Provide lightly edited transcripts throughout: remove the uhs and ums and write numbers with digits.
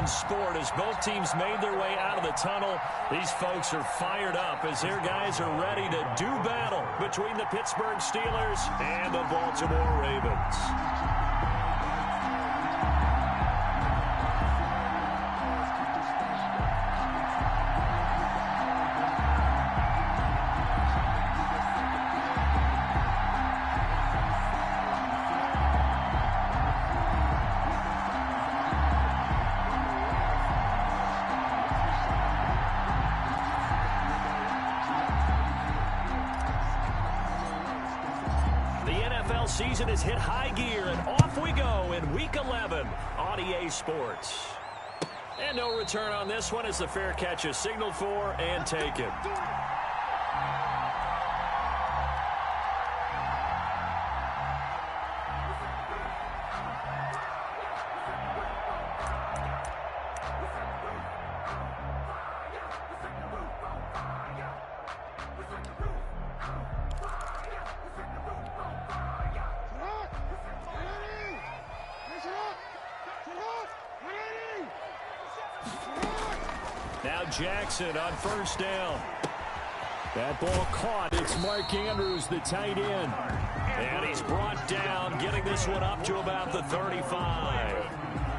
sport as both teams made their way out of the tunnel. These folks are fired up as their guys are ready to do battle between the Pittsburgh Steelers and the Baltimore Ravens. Season has hit high gear, and off we go in Week 11 on EA Sports. And no return on this one as the fair catch is signaled for and taken. Now Jackson on first down. That ball caught. It's Mark Andrews, the tight end. And he's brought down, getting this one up to about the 35.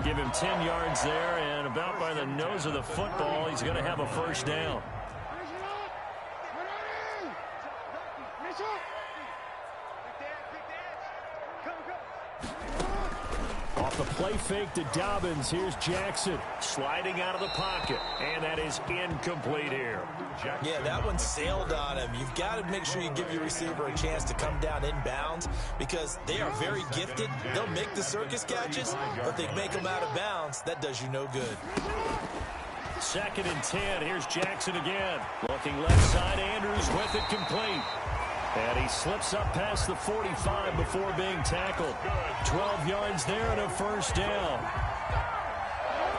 Give him 10 yards there, and about by the nose of the football, he's going to have a first down. Off the play fake to Dobbins. Here's Jackson sliding out of the pocket, and that is incomplete here. Yeah, that one sailed on him. You've got to make sure you give your receiver a chance to come down inbounds because they are very gifted. They'll make the circus catches, but they make them out of bounds. That does you no good. 2nd and 10. Here's Jackson again. Looking left side. Andrews with it complete. And he slips up past the 45 before being tackled. 12 yards there and a first down.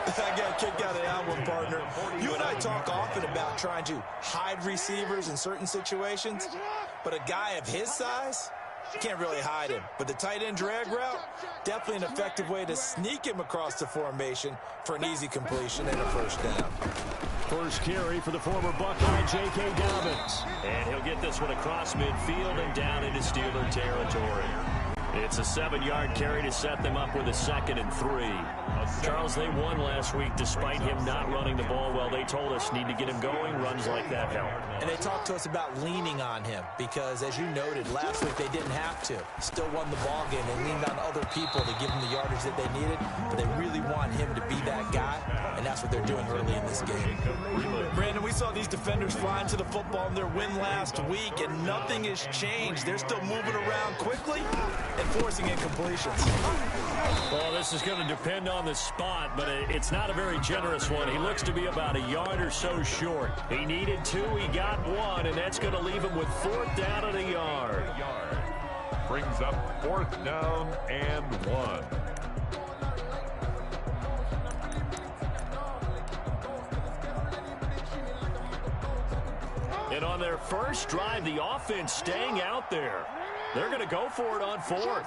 I got a kick out of that one, partner. You and I talk often about trying to hide receivers in certain situations, but a guy of his size, you can't really hide him. But the tight end drag route, definitely an effective way to sneak him across the formation for an easy completion and a first down. First carry for the former Buckeye, J.K. Dobbins. And he'll get this one across midfield and down into Steeler territory. It's a 7-yard carry to set them up with a 2nd and 3. Charles, they won last week despite him not running the ball well. They told us need to get him going. Runs like that help. And they talked to us about leaning on him because, as you noted, last week they didn't have to. Still won the ball game. They leaned on other people to give them the yardage that they needed, but they really want him to be that guy, and that's what they're doing early in this game. Brandon, we saw these defenders flying to the football in their win last week, and nothing has changed. They're still moving around quickly and forcing incompletions. Well, this is going to depend on the spot, but it's not a very generous one. He looks to be about a yard or so short. He needed 2, he got 1, and that's going to leave him with 4th down and a yard. Brings up 4th down and 1. And on their first drive, the offense staying out there. They're going to go for it on 4th.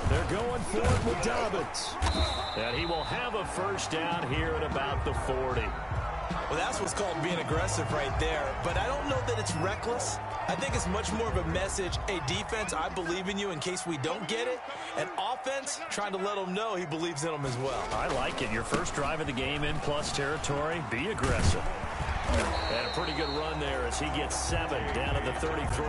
They're going for it with Dobbins. And he will have a first down here at about the 40. Well, that's what's called being aggressive right there. But I don't know that it's reckless. I think it's much more of a message. Hey, defense, I believe in you in case we don't get it. And offense, trying to let him know he believes in them as well. I like it. Your first drive of the game in plus territory. Be aggressive. And a pretty good run there as he gets 7 down to the 33.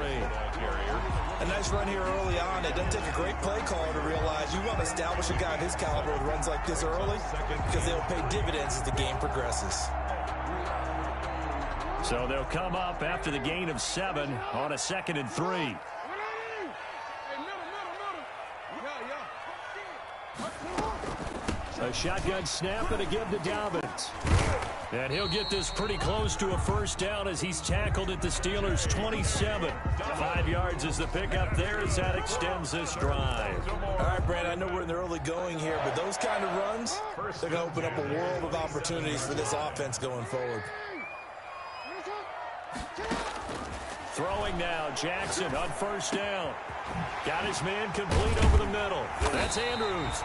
A nice run here early on. It doesn't take a great play caller to realize you want to establish a guy of his caliber with runs like this early because they'll pay dividends as the game progresses. So they'll come up after the gain of 7 on a 2nd and 3. A shotgun snap and a give to Dobbins. And he'll get this pretty close to a first down as he's tackled at the Steelers' 27. 5 yards is the pickup there as that extends this drive. All right, Brad, I know we're in the early going here, but those kind of runs, they're going to open up a world of opportunities for this offense going forward. Throwing now, Jackson on first down. Got his man complete over the middle. That's Andrews.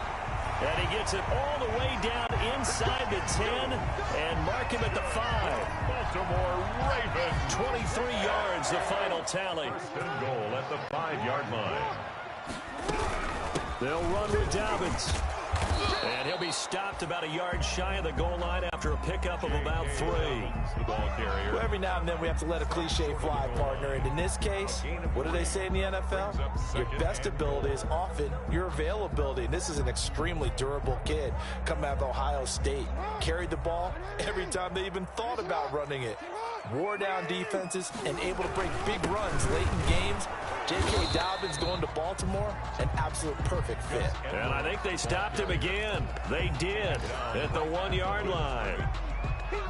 And he gets it all the way down inside the 10 and mark him at the 5. Baltimore Ravens. 23 yards, the final tally. First and goal at the 5-yard line. They'll run with Dobbins. And he'll be stopped about a yard shy of the goal line after a pickup of about 3. The ball carrier. Well, every now and then we have to let a cliche fly, partner. And in this case, what do they say in the NFL? Your best ability is often your availability. And this is an extremely durable kid coming out of Ohio State. Carried the ball every time they even thought about running it. Wore down defenses and able to break big runs late in games. J.K. Dobbins going to Baltimore, an absolute perfect fit. And I think they stopped him again. They did at the 1-yard line.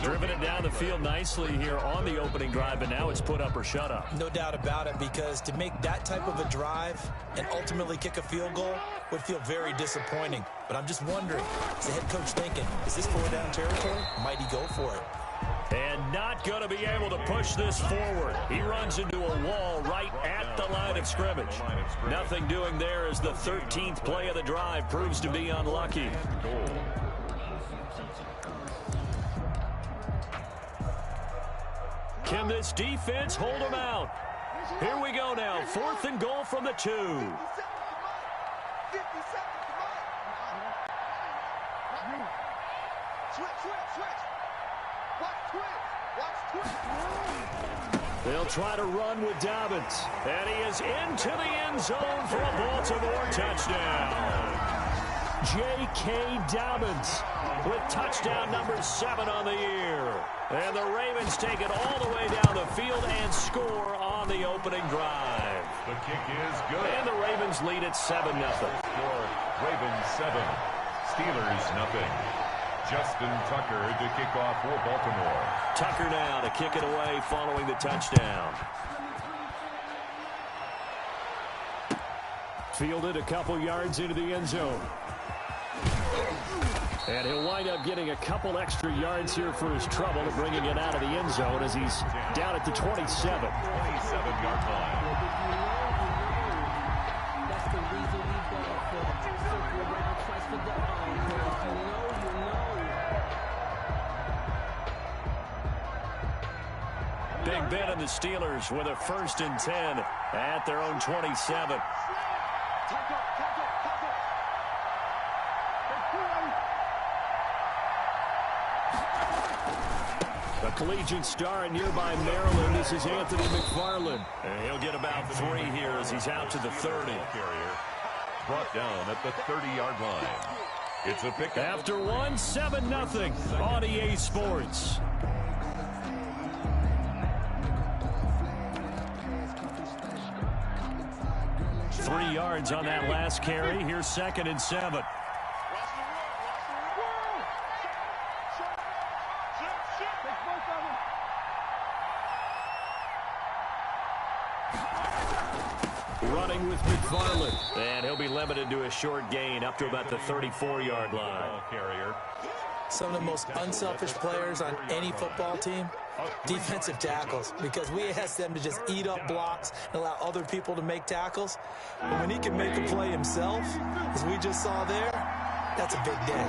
Driven it down the field nicely here on the opening drive, and now it's put up or shut up. No doubt about it, because to make that type of a drive and ultimately kick a field goal would feel very disappointing. But I'm just wondering, is the head coach thinking, is this 4-down territory? Might he go for it? And not going to be able to push this forward. He runs into a wall right at the line of scrimmage. Nothing doing there as the 13th play of the drive proves to be unlucky. Can this defense hold him out? Here we go now. 4th and goal from the 2. They'll try to run with Dobbins. And he is into the end zone for a Baltimore touchdown. J.K. Dobbins with touchdown number 7 on the year. And the Ravens take it all the way down the field and score on the opening drive. The kick is good. And the Ravens lead at 7-0. Score, Ravens 7, Steelers nothing. Justin Tucker to kick off for Baltimore. Tucker now to kick it away following the touchdown. Fielded a couple yards into the end zone. And he'll wind up getting a couple extra yards here for his trouble, bringing it out of the end zone as he's down at the 27. 27-yard line. Big Ben and the Steelers with a 1st and 10 at their own 27. A collegiate star in nearby Maryland. This is Anthony McFarland. And he'll get about 3 here as he's out to the 30. Carrier brought down at the 30-yard line. It's a pick. After 1, 7-0 on EA Sports. Three yards on that last carry. Here's 2nd and 7. Running with McFarland. And he'll be limited to a short gain up to about the 34-yard line. Carrier. Some of the most unselfish players on any football team, defensive tackles, because we ask them to just eat up blocks and allow other people to make tackles. But when he can make a play himself, as we just saw there, that's a big day.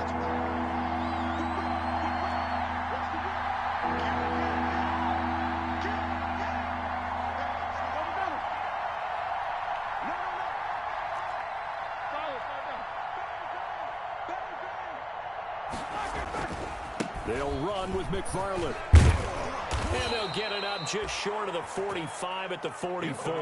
They'll run with McFarland. And they'll get it up just short of the 45 at the 44.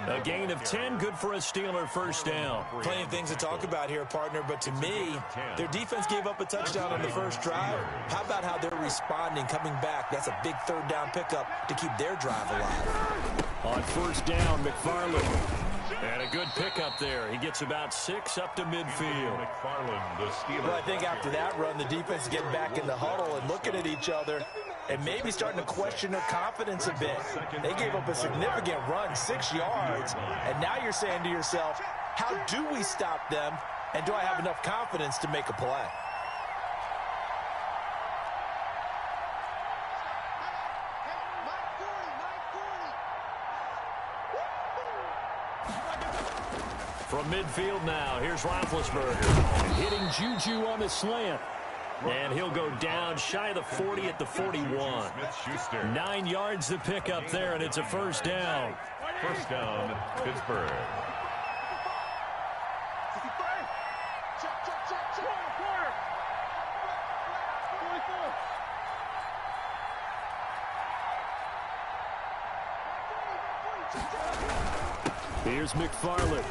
A gain of 10, good for a Steeler 1st down. Plenty of things to talk about here, partner, but to me, their defense gave up a touchdown on the first drive. How about how they're responding, coming back? That's a big 3rd down pickup to keep their drive alive. On 1st down, McFarland. And a good pickup there. He gets about 6 up to midfield. McFarland, the Steelers. Well, I think after that run, the defense getting back in the huddle and looking at each other and maybe starting to question their confidence a bit. They gave up a significant run, 6 yards, and now you're saying to yourself, how do we stop them, and do I have enough confidence to make a play? From midfield now, here's Roethlisberger. Hitting Juju on the slant. And he'll go down shy of the 40 at the 41. 9 yards to pick up there, and it's a first down. First down, Pittsburgh. Here's McFarland.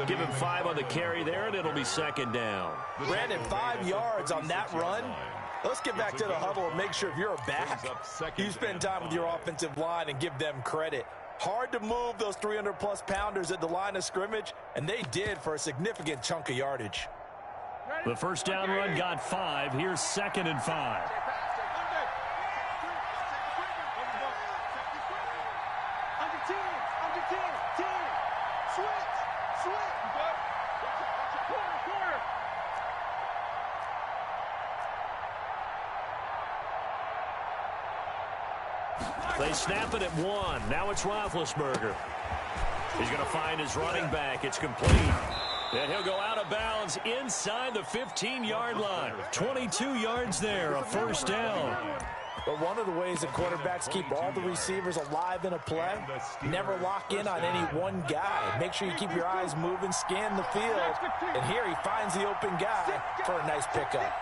Give him 5 on the carry there, and it'll be second down. Brandon, 5 yards on that run. Let's get back to the huddle and make sure if you're a back, you spend time with your offensive line and give them credit. Hard to move those 300-plus pounders at the line of scrimmage, and they did for a significant chunk of yardage. The first down run got 5. Here's 2nd and 5. They snap it at 1. Now it's Roethlisberger. He's going to find his running back. It's complete. And he'll go out of bounds inside the 15-yard line. 22 yards there, a first down. But one of the ways that quarterbacks keep all the receivers alive in a play, never lock in on any one guy. Make sure you keep your eyes moving, scan the field. And here he finds the open guy for a nice pickup.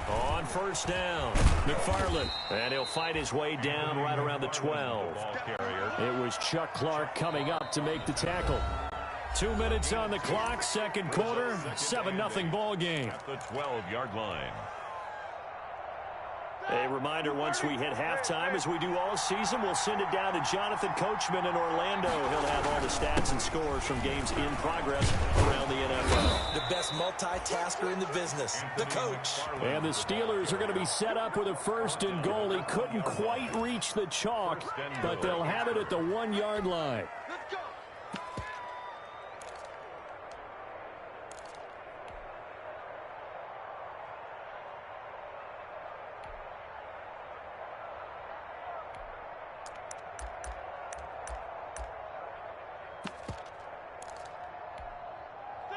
On first down, McFarland. And he'll fight his way down right around the 12. It was Chuck Clark coming up to make the tackle. 2 minutes on the clock, second quarter, 7-0 ball game. At the 12-yard line. A reminder, once we hit halftime, as we do all season, we'll send it down to Jonathan Coachman in Orlando. He'll have all the stats and scores from games in progress around the NFL. The best multitasker in the business, the coach. And the Steelers are going to be set up with a 1st and goal. He couldn't quite reach the chalk, but they'll have it at the 1-yard line.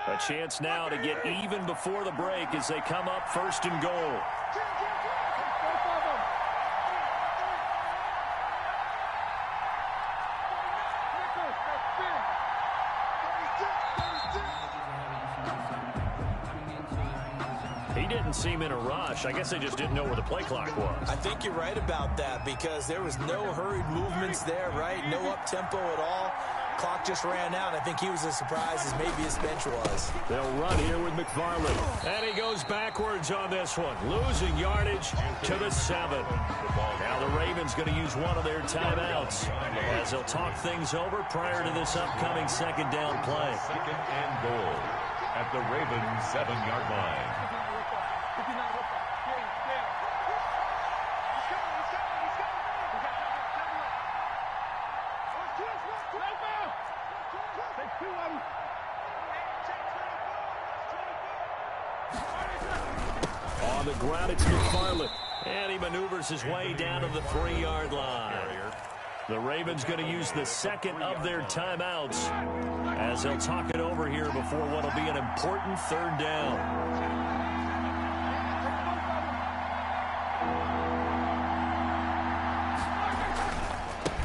A chance now to get even before the break as they come up 1st and goal. He didn't seem in a rush. I guess they just didn't know where the play clock was. I think you're right about that because there was no hurried movements there, right? No up-tempo at all. Clock just ran out. I think he was as surprised as maybe his bench was. They'll run here with McFarland. And he goes backwards on this one. Losing yardage to the 7. Now the Ravens going to use one of their timeouts as they'll talk things over prior to this upcoming 2nd down play. 2nd and goal at the Ravens 7-yard line. On the ground, it's McFarland. And he maneuvers his way down to the 3-yard line. The Ravens going to use the 2nd of their timeouts as they'll talk it over here before what will be an important 3rd down.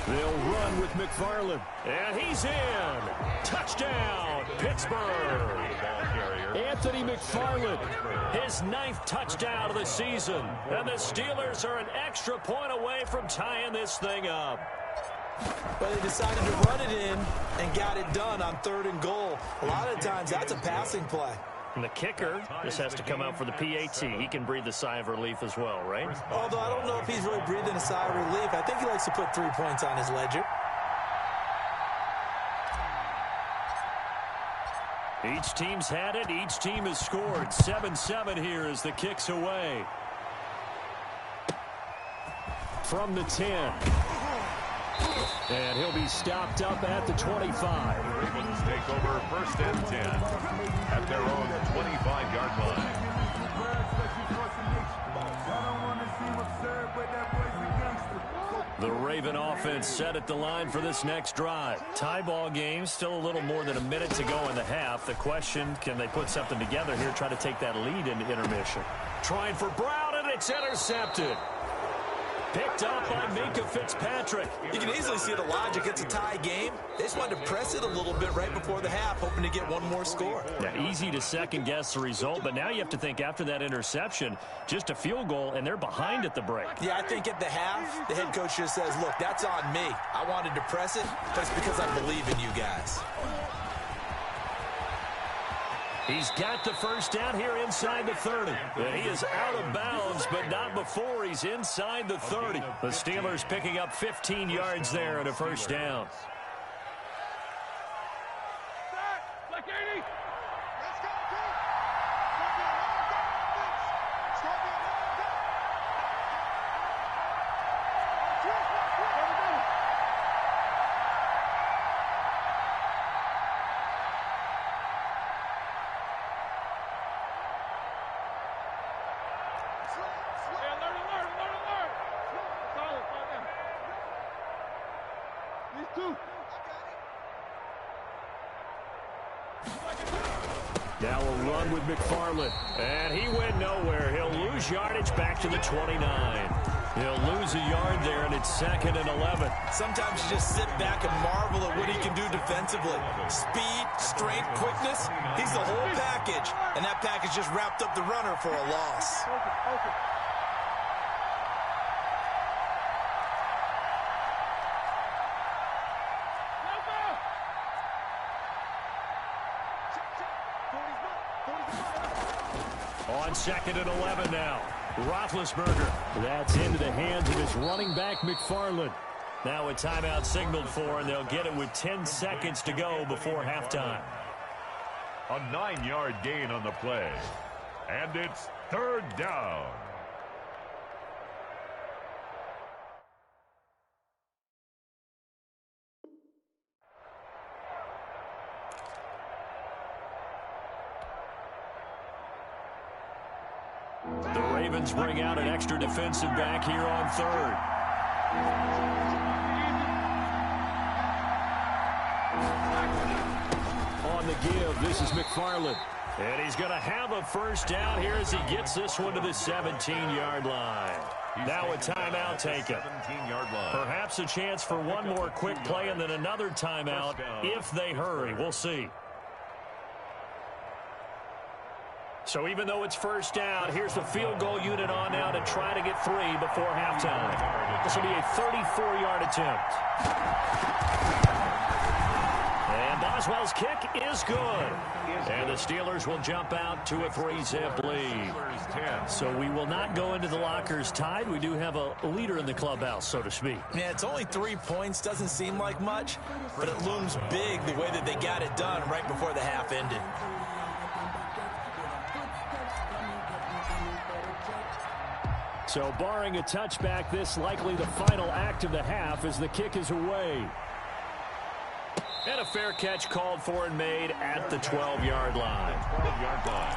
They'll run with McFarland. And he's in. Touchdown, Pittsburgh. Anthony McFarland, his 9th touchdown of the season. And the Steelers are an extra point away from tying this thing up. But they decided to run it in and got it done on 3rd and goal. A lot of times, that's a passing play. And the kicker just has to come out for the PAT. He can breathe a sigh of relief as well, right? Although I don't know if he's really breathing a sigh of relief. I think he likes to put 3 points on his ledger. Each team's had it. Each team has scored. 7-7 here as the kick's away. From the 10. And he'll be stopped up at the 25. The Ravens take over 1st and 10 at their own 25-yard line. The Raven offense set at the line for this next drive. Tie ball game, still a little more than a minute to go in the half. The question, can they put something together here, try to take that lead into intermission? Trying for Brown, and it's intercepted. Picked up by Minkah Fitzpatrick. You can easily see the logic. It's a tie game. They just wanted to press it a little bit right before the half, hoping to get one more score. Yeah, easy to second-guess the result, but now you have to think after that interception, just a field goal, and they're behind at the break. Yeah, I think at the half, the head coach just says, look, that's on me. I wanted to press it, but it's because I believe in you guys. He's got the first down here inside the 30. And he is out of bounds, but not before he's inside the 30. The Steelers picking up 15 yards there and a first down. Now a run with McFarland. And he went nowhere. He'll lose yardage back to the 29. He'll lose a yard there, and it's 2nd and 11. Sometimes you just sit back and marvel at what he can do defensively. Speed, strength, quickness. He's the whole package. And that package just wrapped up the runner for a loss. On 2nd and 11 now. Roethlisberger. That's into the hands of his running back, McFarland. Now a timeout signaled for, and they'll get it with 10 seconds to go before halftime. A 9-yard gain on the play. And it's 3rd down. The Ravens bring out an extra defensive back here on 3rd. On the give, this is McFarland. And he's going to have a first down here as he gets this one to the 17-yard line. Now a timeout taken. 17-yard line. Perhaps a chance for one more quick play and then another timeout if they hurry. We'll see. So even though it's first down, here's the field goal unit on now to try to get 3 before halftime. This will be a 34-yard attempt. And Boswell's kick is good. And the Steelers will jump out to a 3-zip lead. So we will not go into the lockers tied. We do have a leader in the clubhouse, so to speak. Yeah, it's only 3 points. Doesn't seem like much, but it looms big the way that they got it done right before the half ended. So barring a touchback, this likely the final act of the half as the kick is away. And a fair catch called for and made at the 12-yard line. 12-yard line.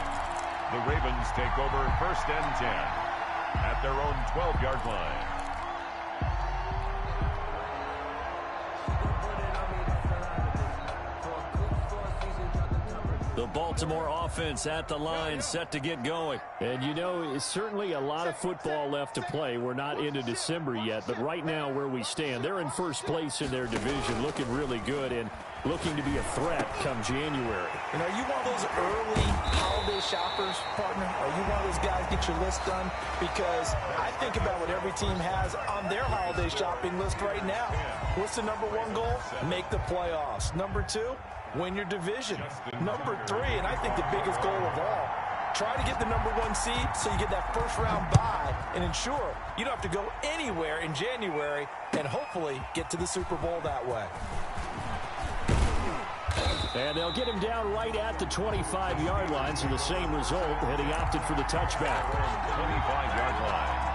The Ravens take over 1st and 10 at their own 12-yard line. The Baltimore offense at the line, set to get going. And, you know, it's certainly a lot of football left to play. We're not into December yet, but right now where we stand, they're in first place in their division, looking really good and looking to be a threat come January. And are you one of those early holiday shoppers, partner? Are you one of those guys get your list done? Because I think about what every team has on their holiday shopping list right now. What's the number one goal? Make the playoffs. Number two, win your division. Number three, and I think the biggest goal of all, try to get the number one seed so you get that first round bye and ensure you don't have to go anywhere in January and hopefully get to the Super Bowl that way. And they'll get him down right at the 25-yard line, so the same result, and he opted for the touchback. 25-yard line.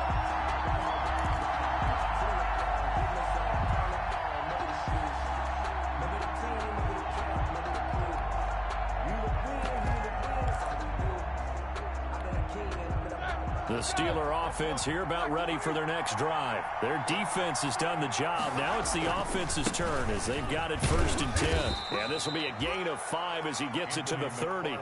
The Steeler offense here about ready for their next drive. Their defense has done the job. Now it's the offense's turn as they've got it 1st and 10. And this will be a gain of 5 as he gets it to the 30.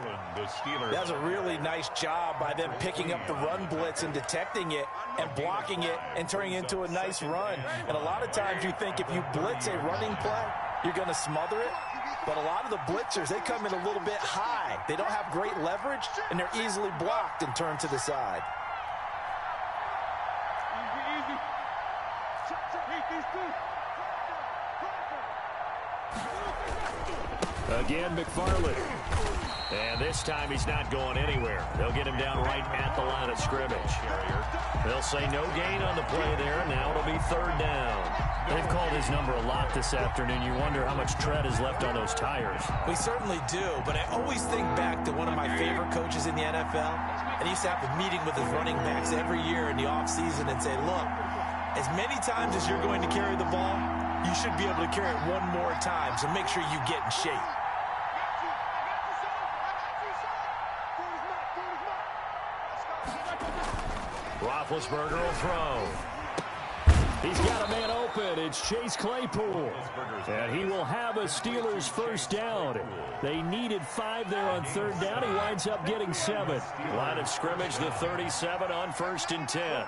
That's a really nice job by them picking up the run blitz and detecting it and blocking it and turning it into a nice run. And a lot of times you think if you blitz a running play, you're going to smother it. But a lot of the blitzers, they come in a little bit high. They don't have great leverage, and they're easily blocked and turned to the side. Again, McFarland. And this time he's not going anywhere. They'll get him down right at the line of scrimmage. They'll say no gain on the play there. Now it'll be 3rd down. They've called his number a lot this afternoon. You wonder how much tread is left on those tires. We certainly do, but I always think back to one of my favorite coaches in the NFL. And he used to have a meeting with his running backs every year in the offseason and say, look, as many times as you're going to carry the ball, you should be able to carry it one more time, so make sure you get in shape. Roethlisberger will throw. He's got a man open. It's Chase Claypool. And he will have a Steelers 1st down. They needed 5 there on 3rd down. He winds up getting 7. Line of scrimmage, the 37 on 1st and 10.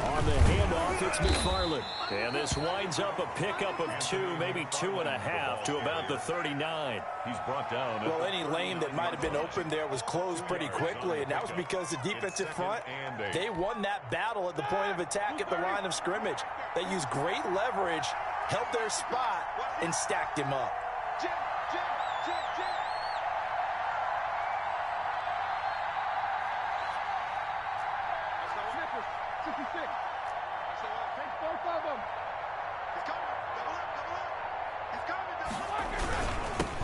On the handoff, it's McFarland. And this winds up a pickup of 2, maybe 2.5 to about the 39. He's brought down. Well, any lane that might have been open there was closed pretty quickly, and that was because the defensive front, they won that battle at the point of attack at the line of scrimmage. They used great leverage, held their spot, and stacked him up.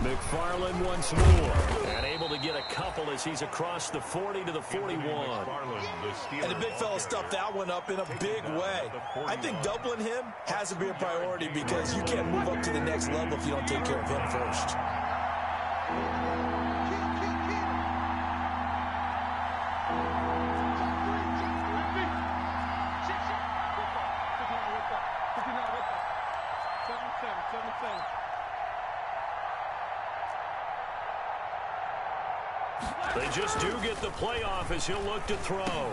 McFarland once more, and able to get a couple as he's across the 40 to the 41. And the big fella stuffed that one up in a big way. I think doubling him has to be a priority because you can't move up to the next level if you don't take care of him first. They just do get the playoff as he'll look to throw.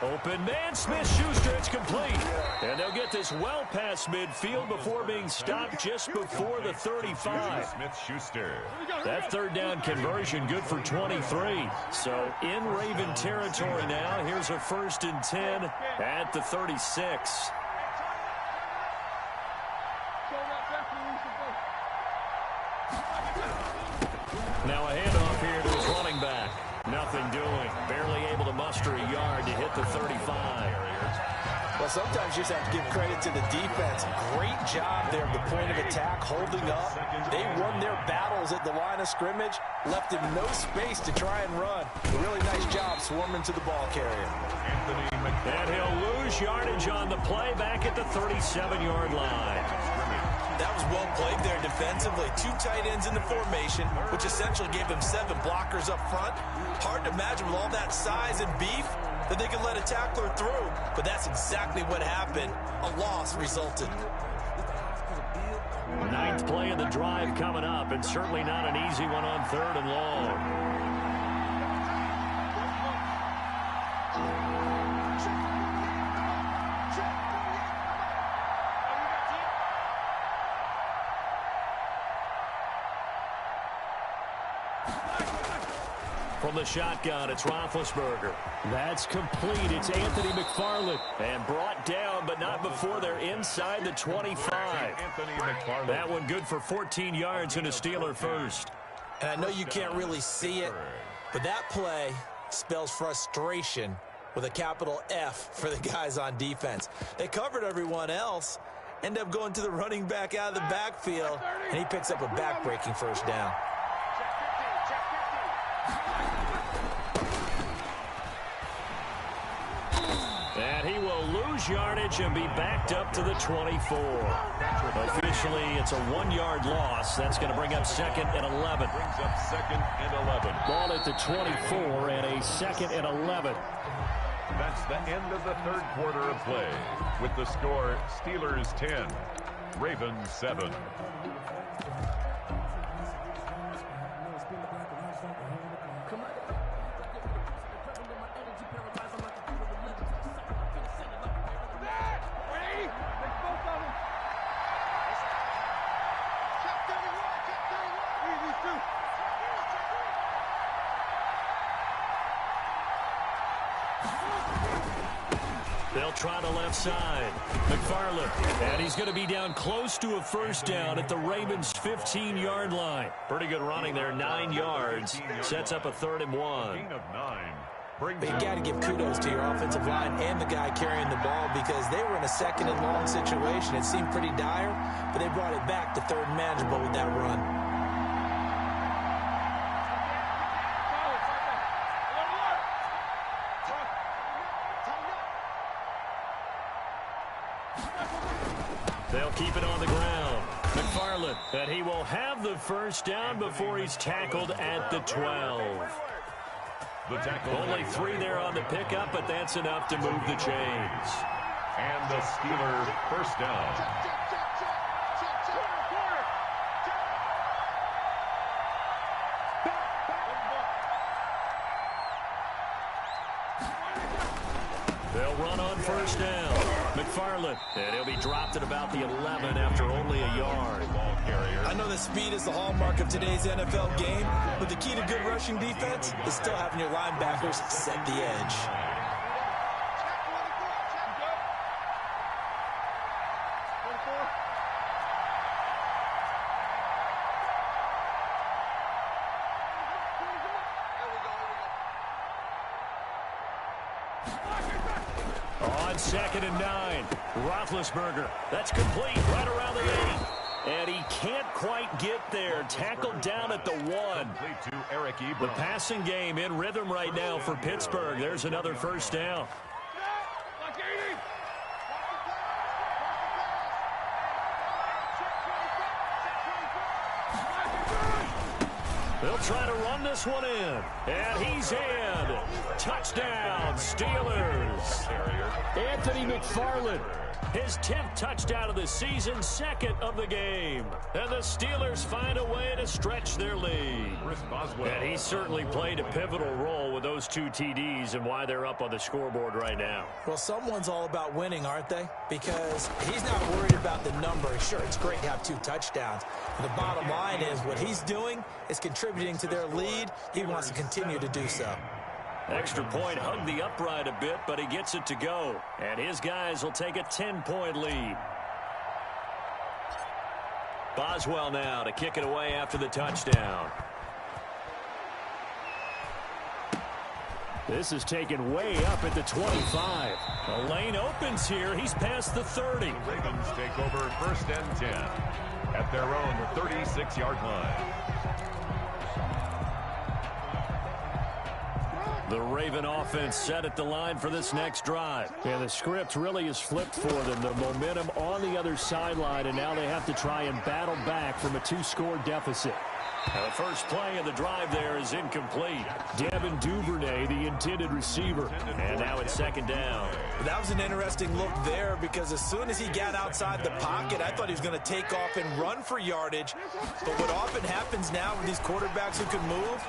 Open man, Smith-Schuster, it's complete. And they'll get this well past midfield before being stopped just before the 35. Smith-Schuster. That 3rd down conversion good for 23. So in Raven territory now. Here's a 1st and 10 at the 36. Now a handoff here to his running back. Nothing doing. Barely able to muster a yard to hit the 35. Well, sometimes you just have to give credit to the defense. Great job there at the point of attack, holding up. They won their battles at the line of scrimmage, left him no space to try and run. A really nice job swarming to the ball carrier. And he'll lose yardage on the play back at the 37-yard line. That was well played there defensively. 2 tight ends in the formation, which essentially gave him 7 blockers up front. Hard to imagine with all that size and beef, that they could let a tackler through, but that's exactly what happened. A loss resulted. Ninth play of the drive coming up, and certainly not an easy one on 3rd and long. From the shotgun, it's Roethlisberger. That's complete. It's Anthony McFarland. And brought down, but not before they're inside the 25. Anthony McFarland. That one good for 14 yards and a Steeler first. And I know you can't really see it, but that play spells frustration with a capital F for the guys on defense. They covered everyone else, end up going to the running back out of the backfield, and he picks up a back-breaking first down. And he will lose yardage and be backed up to the 24. Officially, it's a 1-yard loss. That's going to bring up 2nd and 11. Brings up 2nd and 11. Ball at the 24 and a 2nd and 11. That's the end of the 3rd quarter of play. With the score, Steelers 10, Ravens 7. They'll try the left side. McFarland, and he's going to be down close to a first down at the Ravens' 15-yard line. Pretty good running there, 9 yards. Sets up a 3rd and 1. But you got to give kudos to your offensive line and the guy carrying the ball because they were in a 2nd and long situation. It seemed pretty dire, but they brought it back to 3rd and manageable with that run. They'll keep it on the ground. McFarland, and he will have the first down before he's tackled at the 12. Only 3 there on the pickup, but that's enough to move the chains. And the Steeler first down. They'll run on first down. McFarland, and he'll be dropped at about the 11 after only a yard. I know that speed is the hallmark of today's NFL game, but the key to good rushing defense is still having your linebackers set the edge. On 2nd and 9, Roethlisberger. That's complete right around the 8. And he can't quite get there. Tackled down at the 1. The passing game in rhythm right now for Pittsburgh. There's another first down. They'll try to run this one in. And he's in. Touchdown, Steelers. Anthony McFarland. His 10th touchdown of the season, 2nd of the game. And the Steelers find a way to stretch their lead. And he certainly played a pivotal role with those 2 TDs and why they're up on the scoreboard right now. Well, someone's all about winning, aren't they? Because he's not worried about the number. Sure, it's great to have 2 touchdowns. But the bottom line is what he's doing is contributing to their lead. He wants to continue to do so. Extra point hugged the upright a bit, but he gets it to go. And his guys will take a 10-point lead. Boswell now to kick it away after the touchdown. This is taken way up at the 25. The lane opens here. He's past the 30. Ravens take over 1st and 10 at their own 36-yard line. The Raven offense set at the line for this next drive. And the script really is flipped for them. The momentum on the other sideline, and now they have to try and battle back from a 2-score deficit. Now the first play of the drive there is incomplete. Devin Duvernay, the intended receiver. And now it's second down. That was an interesting look there because as soon as he got outside the pocket, I thought he was going to take off and run for yardage. But what often happens now with these quarterbacks who can move,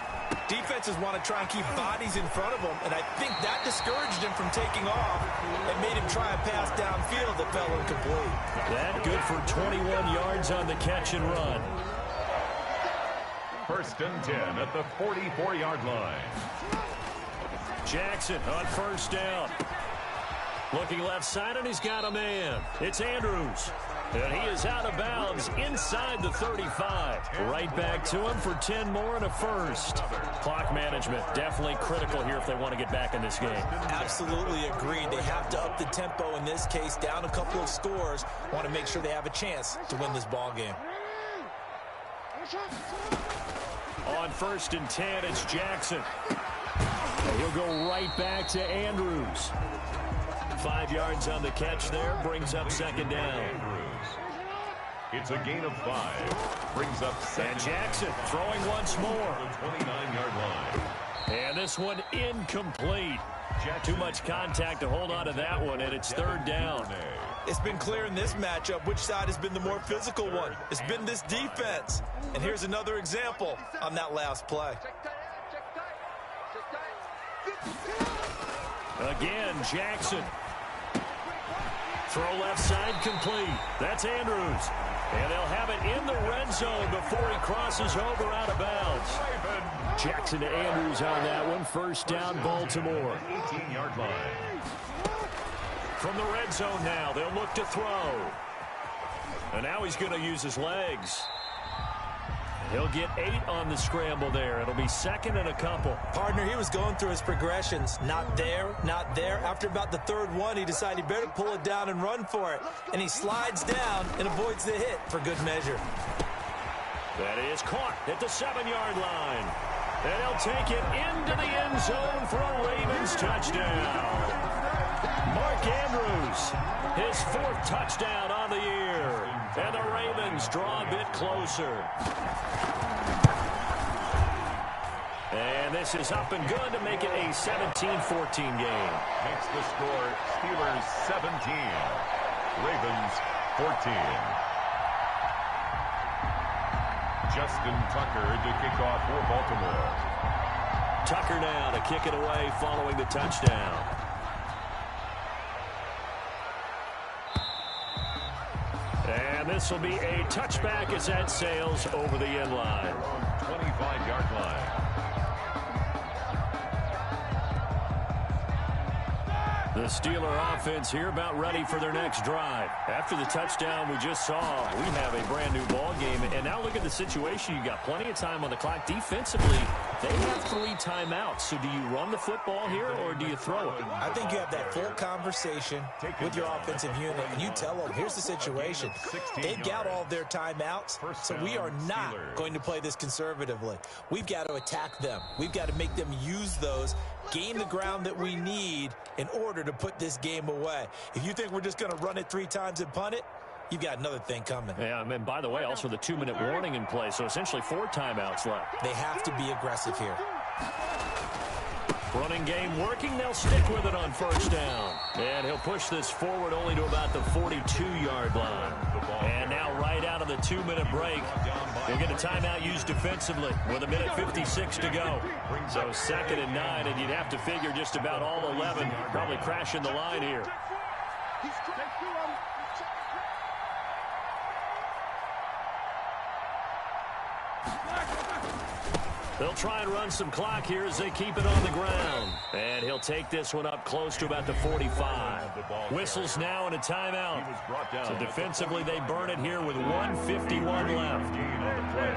defenses want to try and keep bodies in front of them, and I think that discouraged him from taking off and made him try a pass downfield that fell incomplete. That good for 21 yards on the catch and run. First and 10 at the 44-yard line. Jackson on first down. Looking left side, and he's got a man. It's Andrews. And he is out of bounds inside the 35. Right back to him for 10 more and a first. Clock management definitely critical here if they want to get back in this game. Absolutely agreed. They have to up the tempo in this case, down a couple of scores. Want to make sure they have a chance to win this ball game. On first and 10, it's Jackson. And he'll go right back to Andrews. 5 yards on the catch there, brings up second down. It's a gain of 5. Brings up second. And Jackson throwing once more. The 29-yard line. And this one incomplete. Too much contact to hold on to that one, and it's third down. It's been clear in this matchup which side has been the more physical one. It's been this defense. And here's another example on that last play. Again, Jackson. Throw left side complete. That's Andrews. And they'll have it in the red zone before he crosses over out of bounds. Jackson to Andrews on that one. First down, Baltimore. 18-yard line. From the red zone now, they'll look to throw. And now he's going to use his legs. He'll get 8 on the scramble there. It'll be second and a couple. Partner, he was going through his progressions. Not there, not there. After about the third one, he decided he better pull it down and run for it. And he slides down and avoids the hit for good measure. That is caught at the 7-yard line. And he'll take it into the end zone for a Ravens touchdown. Mark Andrews, his 4th touchdown on the year. And the Ravens draw a bit closer. And this is up and good to make it a 17-14 game. Makes the score Steelers 17, Ravens 14. Justin Tucker to kick off for Baltimore. Tucker now to kick it away following the touchdown. And this will be a touchback as that sails over the end line. 25-yard line. The Steeler offense here about ready for their next drive. After the touchdown we just saw, we have a brand new ball game. And now look at the situation. You got plenty of time on the clock. Defensively, they have 3 timeouts. So do you run the football here or do you throw it? I think you have that full conversation with your offensive unit, and you tell them, here's the situation. They've got all their timeouts, so we are not going to play this conservatively. We've got to attack them. We've got to make them use those, gain the ground that we need in order to put this game away. If you think we're just going to run it 3 times and punt it, you've got another thing coming. Yeah, and by the way, also the 2-minute warning in play, so essentially 4 timeouts left. They have to be aggressive here. Running game working. They'll stick with it on first down. And he'll push this forward only to about the 42-yard line. And now right out of the 2-minute break, he'll get a timeout used defensively with 1:56 to go. So second and 9, and you'd have to figure just about all 11 probably crashing the line here. They'll try and run some clock here as they keep it on the ground. And he'll take this one up close to about the 45. Whistles now and a timeout. So defensively, they burn it here with 1:51 left. On the play.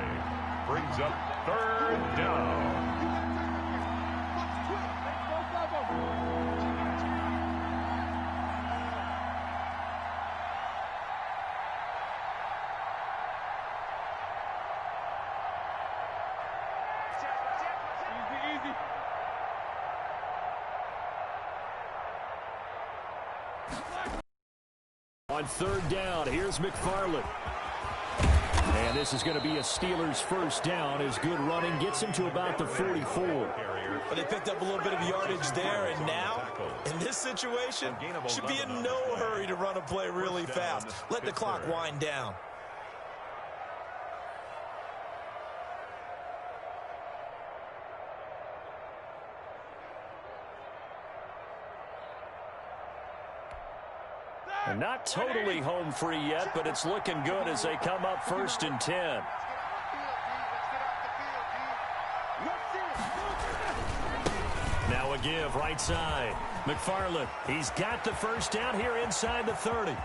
Brings up third down. On third down, here's McFarland. And this is going to be a Steelers first down as good running gets him to about the 44. But they picked up a little bit of yardage there, and now, in this situation, should be in no hurry to run a play really fast. Let the clock wind down. And not totally home free yet, but it's looking good as they come up 1st and 10. Now a give right side. McFarland, he's got the first down here inside the 30.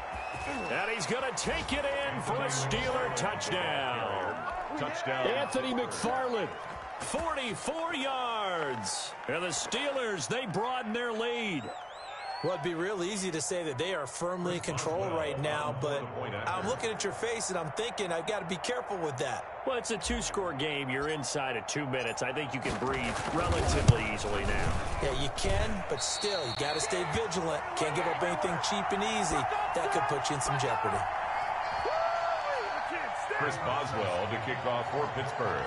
And he's going to take it in for a Steeler touchdown. Anthony McFarland, 44 yards. And the Steelers, they broaden their lead. Well, it'd be real easy to say that they are firmly in control right now, but I'm looking at your face and I'm thinking I've got to be careful with that. Well, it's a 2-score game. You're inside of 2 minutes. I think you can breathe relatively easily now. Yeah, you can, but still, you got to stay vigilant. Can't give up anything cheap and easy. That could put you in some jeopardy. Chris Boswell to kick off for Pittsburgh.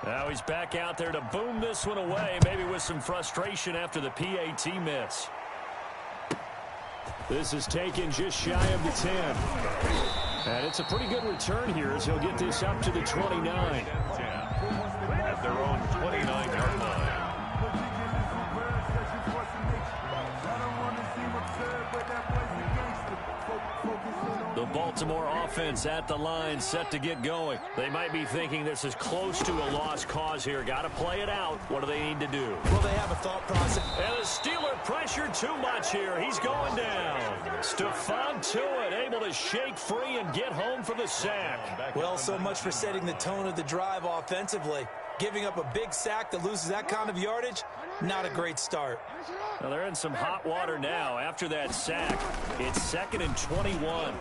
Now he's back out there to boom this one away, maybe with some frustration after the PAT miss. This is taken just shy of the 10. And it's a pretty good return here as he'll get this up to the 29. At their own 29-yard line. The Baltimore offense at the line, set to get going. They might be thinking this is close to a lost cause here. Got to play it out. What do they need to do? Well, they have a thought process. And the Steeler pressure too much here. He's going down. Stephon Tuitt able to shake free and get home for the sack. Well, so much for setting the tone of the drive offensively. Giving up a big sack that loses that kind of yardage, not a great start. Well, they're in some hot water now after that sack. It's 2nd and 21.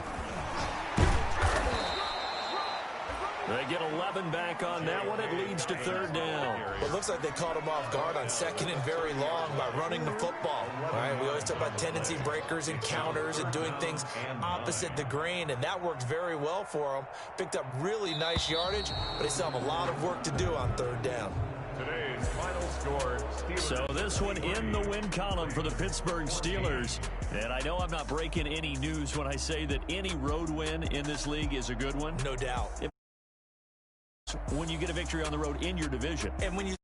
They get 11 back on that one. It leads to 3rd down. Well, it looks like they caught him off guard on 2nd and very long by running the football. All right, we always talk about tendency breakers and counters and doing things opposite the grain, and that worked very well for them. Picked up really nice yardage, but they still have a lot of work to do on 3rd down. Today's final score, Steelers. So this one in the win column for the Pittsburgh Steelers. And I know I'm not breaking any news when I say that any road win in this league is a good one. No doubt. When you get a victory on the road in your division. And when you